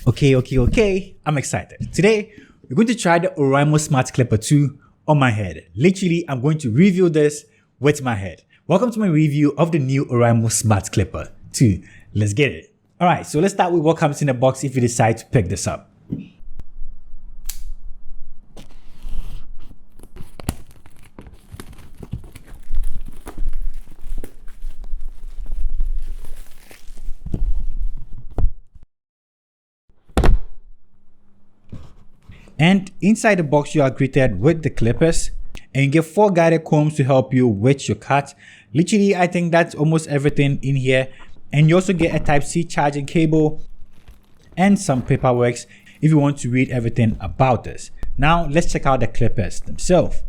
Okay. I'm excited. Today, we're going to try the Oraimo Smart Clipper 2 on my head. Literally, I'm going to review this with my head. Welcome to my review of the new Oraimo Smart Clipper 2. Let's get it. All right, so let's start with what comes in the box if you decide to pick this up. And inside the box, you are greeted with the clippers and you get 4 guided combs to help you with your cut. Literally, I think that's almost everything in here. And you also get a Type-C charging cable and some paperwork if you want to read everything about this. Now, let's check out the clippers themselves.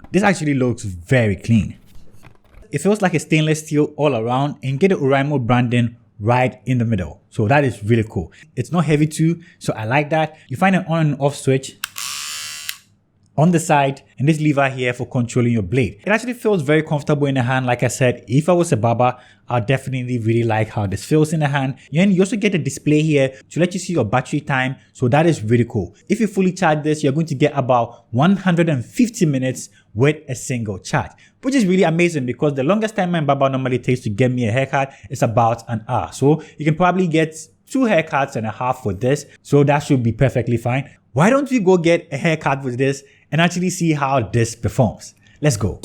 This actually looks very clean. It feels like a stainless steel all around and get the Oraimo branding right in the middle. So that is really cool. It's not heavy too, so I like that. You find an on and off switch on the side and this lever here for controlling your blade. It actually feels very comfortable in the hand. Like I said, if I was a barber, I'd definitely really like how this feels in the hand. And you also get a display here to let you see your battery time. So that is really cool. If you fully charge this, you're going to get about 150 minutes with a single charge, which is really amazing because the longest time my barber normally takes to get me a haircut is about an hour. So you can probably get 2 haircuts and a half for this. So that should be perfectly fine. Why don't we go get a haircut with this and actually see how this performs? Let's go.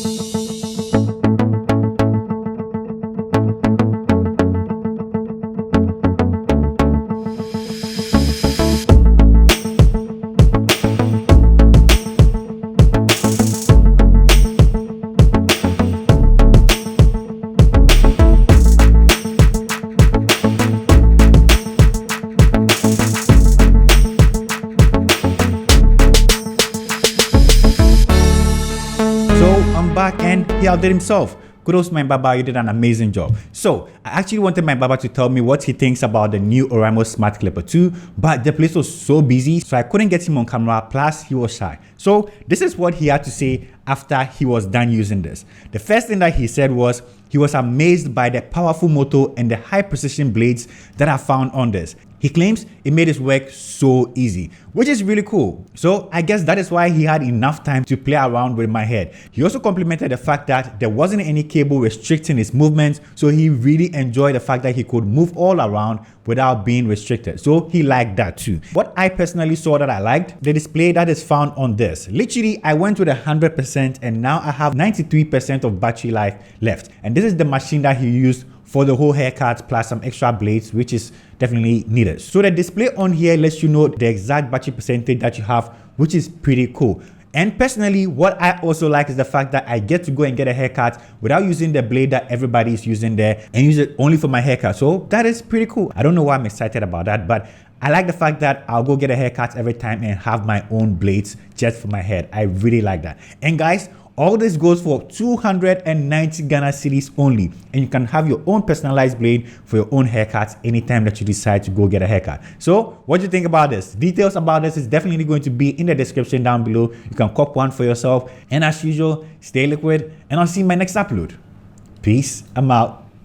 I'm back and he outdid himself. Kudos to my barber, you did an amazing job. So I actually wanted my barber to tell me what he thinks about the new Oraimo Smart Clipper 2, but the place was so busy, so I couldn't get him on camera, plus he was shy. So this is what he had to say after he was done using this. The first thing that he said was he was amazed by the powerful motor and the high precision blades that I found on this. He claims it made his work so easy, which is really cool. So I guess that is why he had enough time to play around with my head. He also complimented the fact that there wasn't any cable restricting his movements, so he really enjoyed the fact that he could move all around without being restricted. So he liked that too. What I personally saw that I liked, the display that is found on this. Literally, I went with 100% and now I have 93% of battery life left. And this is the machine that he used for the whole haircut plus some extra blades, which is definitely needed. So the display on here lets you know the exact battery percentage that you have, which is pretty cool. And personally, what I also like is the fact that I get to go and get a haircut without using the blade that everybody is using there and use it only for my haircut. So that is pretty cool. I don't know why I'm excited about that, but I like the fact that I'll go get a haircut every time and have my own blades just for my head. I really like that. And guys, all this goes for 290 Ghana cedis only, and you can have your own personalized blade for your own haircuts anytime that you decide to go get a haircut. So what do you think about this? Details about this is definitely going to be in the description down below. You can cop one for yourself, and as usual, stay liquid, and I'll see you in my next upload. Peace, I'm out.